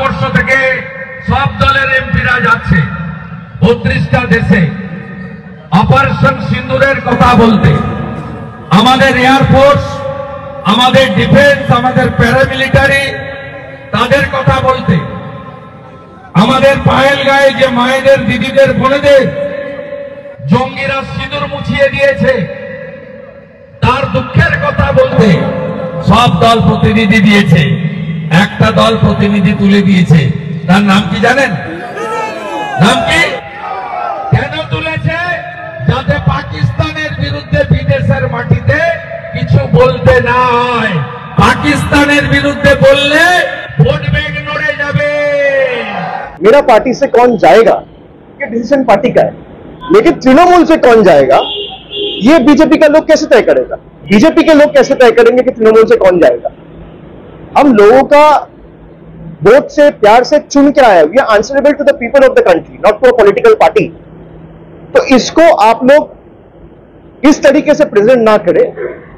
ভারতবর্ষ থেকে সব দলের এমপিরা যাচ্ছে 32টা দেশে অপারেশন সিন্দুরের কথা বলতে। আমাদের এয়ারফোর্স, আমাদের ডিফেন্স, আমাদের প্যারামিলিটারি তাদের কথা বলতে, আমাদের পায়েল গায়ে যে মায়েদের, দিদিদের, বোনেদের জঙ্গিরা সিঁদুর মুছিয়ে দিয়েছে তার দুঃখের কথা বলতে সব দল প্রতিনিধি দিয়েছে। একটা দল প্রতিনিধি তুলে দিয়েছে, তার নাম কি জানেন? নাম কি? কেন তুলেছে? যাতে পাকিস্তানের বিরুদ্ধে বিদেশের মাটিতে কিছু বলতে না হয়। पाकिस्तान विरुद्ध बोलने वोट बैंक नड़े जाबे। मेरा पार्टी से कौन जाएगा ये डिसीजन पार्टी का है, लेकिन तृणमूल से कौन जाएगा ये बीजेपी का लोग कैसे तय करेगा? बीजेपी के लोग कैसे तय करेंगे कि तृणमूल से कौन जाएगा? हम लोगों का वोट से, प्यार से चुन के आया। We are answerable to the people of the country, not to a political party. तो इसको आप लोग इस तरीके से प्रेजेंट ना करें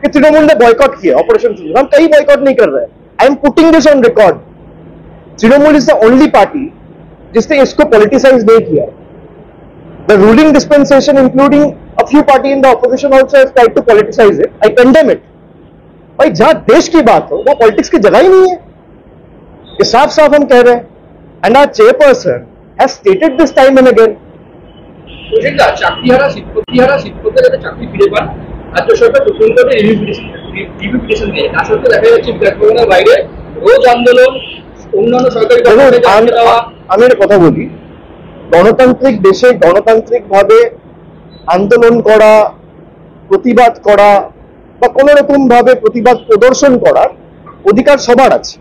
कि तृणमूल ने बॉयकॉट किया ऑपरेशन सिंदूर। हम कहीं बॉयकॉट नहीं कर रहे हैं। I am putting this on record. Trinamool is the only party जिसने इसको पॉलिटिसाइज नहीं किया। The ruling dispensation including a few party in the opposition also has tried to politicize it. I condemn it. भाई जहां देश की बात हो वो पॉलिटिक्स की जगह ही नहीं है, ये साफ साफ हम कह रहे हैं। And our chairperson has stated this time and again. চাকরিহারা শিক্ষকদের যাতে চাকরি ফিরে পান রাজ্য সরকার সুপ্রিম কোর্টে রিভিউ পিটিশন দিয়ে, তা সত্ত্বেও দেখা যাচ্ছে বিধানসভার বাইরে রোজ আন্দোলন, অন্যান্য সরকারি আমি একটা কথা বলি, গণতান্ত্রিক দেশে গণতান্ত্রিক ভাবে আন্দোলন করা, প্রতিবাদ করা বা কোনো রকম ভাবে প্রতিবাদ প্রদর্শন করার অধিকার সবার আছে।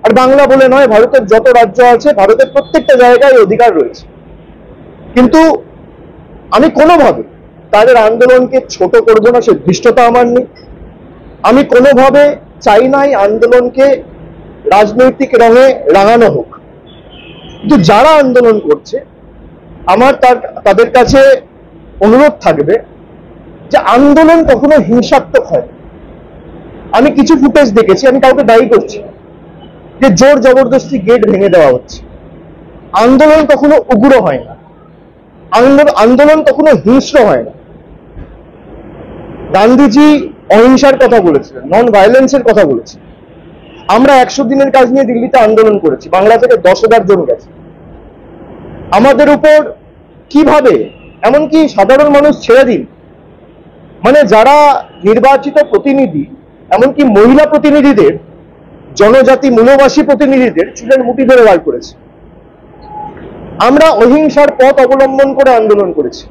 আর বাংলা বলে নয়, ভারতের যত রাজ্য আছে, ভারতের প্রত্যেকটা জায়গায় অধিকার রয়েছে। কিন্তু আমি কোনোভাবে তাদের আন্দোলনকে ছোট করব না, সে ধৃষ্টতা আমার নেই। আমি কোনোভাবে চাই না এই আন্দোলনকে রাজনৈতিক রঙে রাঙানো হোক। কিন্তু যারা আন্দোলন করছে, আমার তাদের কাছে অনুরোধ থাকবে যে আন্দোলন কখনো হিংসাত্মক হয়। আমি কিছু ফুটেজ দেখেছি, আমি কাউকে দায়ী করছি যে জোর জবরদস্তি গেট ভেঙে দেওয়া হচ্ছে। আন্দোলন কখনো উগ্র হয় না, আন্দোলন কখনো হিংস্র হয় না। গান্ধীজি অহিংসার কথা বলেছিলেন, নন ভায়োলেন্সের কথা বলেছিলেন। আমরা 100 দিনের কাজ নিয়ে দিল্লিতে আন্দোলন করেছি, বাংলা থেকে 10,000 জন গেছে। আমাদের উপর কিভাবে, এমনকি সাধারণ মানুষ ছেড়ে দিন, মানে যারা নির্বাচিত প্রতিনিধি, এমনকি মহিলা প্রতিনিধিদের, জনজাতি মূলবাসী প্রতিনিধিদের চুলের মুঠি ধরে বার করেছে। আমরা অহিংসার পথ অবলম্বন করে আন্দোলন করেছি।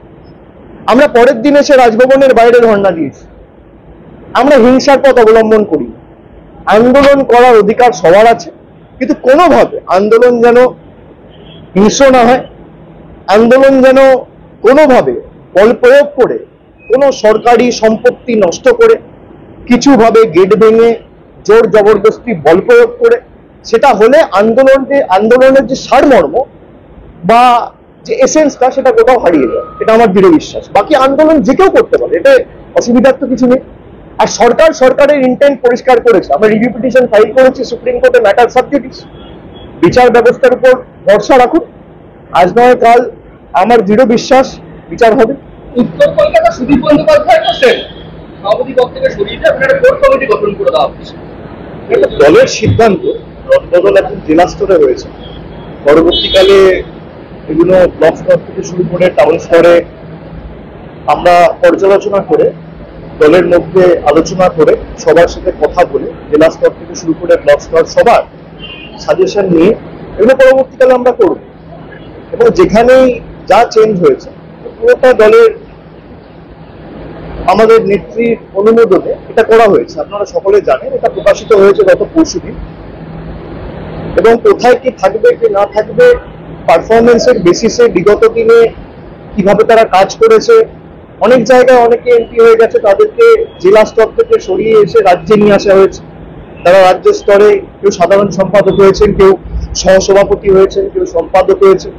আমরা পরের দিন এসে রাজভবনের বাইরে ধর্ণা দিয়েছি। আমরা হিংসার পথ অবলম্বন করি। আন্দোলন করার অধিকার সবার আছে, কিন্তু কোনোভাবে আন্দোলন যেন হিংস্র না হয়, আন্দোলন যেন কোনোভাবে বল প্রয়োগ করে, কোনো সরকারি সম্পত্তি নষ্ট করে, কিছুভাবে গেট ভেঙে জোর জবরদস্তি বল প্রয়োগ করে, সেটা হলে আন্দোলনের যে সারমর্ম বা যে এসেন্সটা সেটা কোথাও হারিয়ে যায়। এটা আমার দৃঢ় বিশ্বাস। বাকি আন্দোলন যে কেউ করতে পারে, এটা অসুবিধার তো কিছু নেই। আর সরকারের ইন্টেন্ট পরিষ্কার করেছে। আমরা রিভিউ পিটিশন ফাইল করেছি সুপ্রিম কোর্টে, ম্যাটার সাব জুডিস। বিচার ব্যবস্থার উপর ভরসা রাখুন, আজ নয় কাল আমার দৃঢ় বিশ্বাস বিচার হবে। উত্তর কলকাতা সুদীপ বন্দ্যোপাধ্যায় করছেন সভাপতি পদ থেকে সরিয়ে দিয়ে আপনারা কোর কমিটি গঠন করে দেওয়া হচ্ছে। এটা দলের সিদ্ধান্ত, রদবদল এখন জেলা স্তরে হয়েছে। পরবর্তীকালে এগুলো ব্লক স্তর থেকে শুরু করে টাউন স্তরে আমরা পর্যালোচনা করে, দলের মধ্যে আলোচনা করে, সবার সাথে কথা বলে, জেলা স্তর থেকে শুরু করে ব্লক স্তর সবার সাজেশন নিয়ে এগুলো পরবর্তীকালে আমরা করব। এবং যেখানেই যা চেঞ্জ হয়েছে পুরোটা দলের আমাদের নেত্রীর অনুমোদনে এটা করা হয়েছে। আপনারা সকলে জানেন, এটা প্রকাশিত হয়েছে গত পরশুদিন। এবং কোথায় কি থাকবে কি না থাকবে, পারফরমেন্সের বেসিসে বিগত দিনে কিভাবে তারা কাজ করেছে, অনেক জায়গায় অনেকে এমপি হয়ে গেছে, তাদেরকে জেলা স্তর থেকে সরিয়ে এসে রাজ্যে নিয়ে আসা হয়েছে। তারা রাজ্য স্তরে কেউ সাধারণ সম্পাদক হয়েছেন, কেউ সহসভাপতি হয়েছেন, কেউ সম্পাদক হয়েছেন।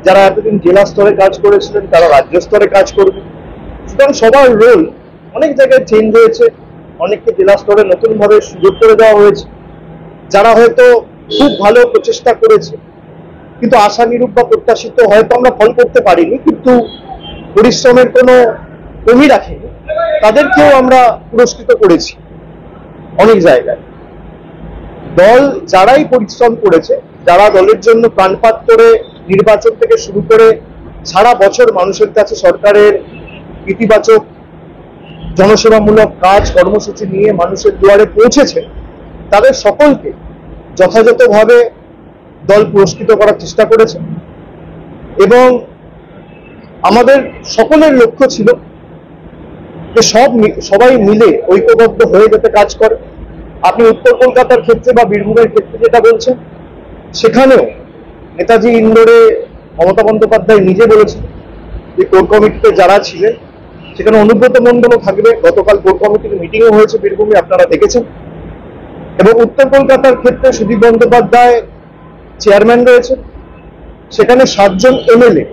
যারা এতদিন জেলা স্তরে কাজ করেছিলেন তারা রাজ্য স্তরে কাজ করবে। সুতরাং সবার রোল অনেক জায়গায় চেঞ্জ হয়েছে, অনেককে জেলা স্তরে নতুন ভাবে সুযোগ করে দেওয়া হয়েছে। যারা হয়তো খুব ভালো প্রচেষ্টা করেছে, কিন্তু আশানুরূপ বা প্রত্যাশিত হয়তো আমরা ফল করতে পারিনি, কিন্তু পরিশ্রমের কোনো কমি রাখেনি। তাদেরকেও আমরা পুরস্কৃত করেছি অনেক জায়গায়। দল যারাই পরিশ্রম করেছে, যারা দলের জন্য প্রাণপাত করে নির্বাচন থেকে শুরু করে সারা বছর মানুষের কাছে সরকারের ইতিবাচক জনসেবামূলক কাজ কর্মসূচি নিয়ে মানুষের দুয়ারে পৌঁছেছে, তাদের সকলকে যথাযথভাবে দল পুরস্কৃত করার চেষ্টা করেছে। এবং আমাদের সকলের লক্ষ্য ছিল যে সবাই মিলে ঐক্যবদ্ধ হয়ে যাতে কাজ করে। আপনি উত্তর কলকাতার ক্ষেত্রে বা বীরভূমের ক্ষেত্রে যেটা বলছেন, সেখানেও নেতাজি ইন্ডোরে মমতা বন্দ্যোপাধ্যায় নিজে বলেছেন যে কোর কমিটিতে যারা ছিলেন সেখানে অনুব্রত মণ্ডলও থাকবে। গতকাল কোর কমিটির মিটিংও হয়েছে বীরভূমে, আপনারা দেখেছেন। এবং উত্তর কলকাতার ক্ষেত্রে সুদীপ বন্দ্যোপাধ্যায় চেয়ারম্যান রয়েছে, সেখানে 7 জন এমএলএ,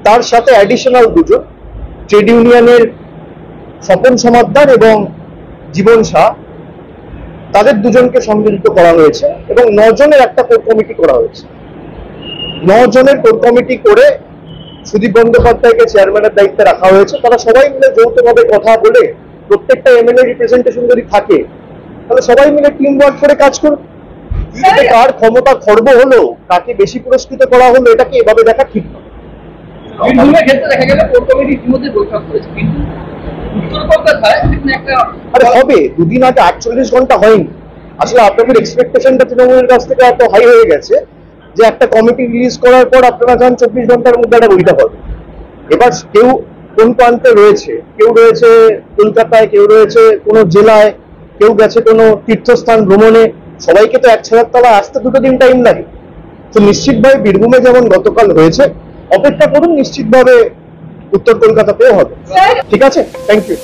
তার সাথে অ্যাডিশনাল 2 জন ট্রেড ইউনিয়নের স্বপন সমাদ্দার এবং জীবন শাহ, তাদের 2 জনকে সংযোজিত করা হয়েছে এবং 9 জনের একটা কোর কমিটি করা হয়েছে। 9 জনের কোর কমিটি করে সুদীপ বন্দ্যোপাধ্যায়কে চেয়ারম্যানের দায়িত্বে রাখা হয়েছে। তারা সবাই মিলে যৌথভাবে কথা বলে, প্রত্যেকটা এমএলএ রিপ্রেজেন্টেশন যদি থাকে তাহলে সবাই মিলে টিম ওয়ার্ক করে কাজ করবে। কার ক্ষমতা খর্ব হলো, কাকে বেশি পুরস্কৃত করা হলো, এটাকে এভাবে দেখা ঠিক নয়। বীরভূমের ক্ষেত্রে দেখা গেল কোর কমিটি ইতিমধ্যে বৈঠক করেছে, কিন্তু উত্তর কলকাতায় এখানে একটা আরে হবে, 2 দিন আগে 48 ঘন্টা হয়নি। আসলে আপনাদের এক্সপেকটেশনটা তৃণমূলের কাছ থেকে এত হাই হয়ে গেছে যে একটা কমিটি রিলিজ করার পর আপনারা যান 24 ঘন্টার মধ্যে একটা বৈঠক হবে। এবার কেউ কোন প্রান্তে রয়েছে, কেউ রয়েছে কলকাতায়, কেউ রয়েছে কোনো জেলায়, কেউ গেছে কোনো তীর্থস্থান ভ্রমণে, সবাইকে তো এক ছাদের তলায় আসতে 2 দিন টাইম লাগে। তো নিশ্চিতভাবে বীরভূমে যেমন গতকাল হয়েছে, অপেক্ষা করুন, নিশ্চিতভাবে উত্তর কলকাতাতেও হবে। ঠিক আছে, থ্যাংক ইউ।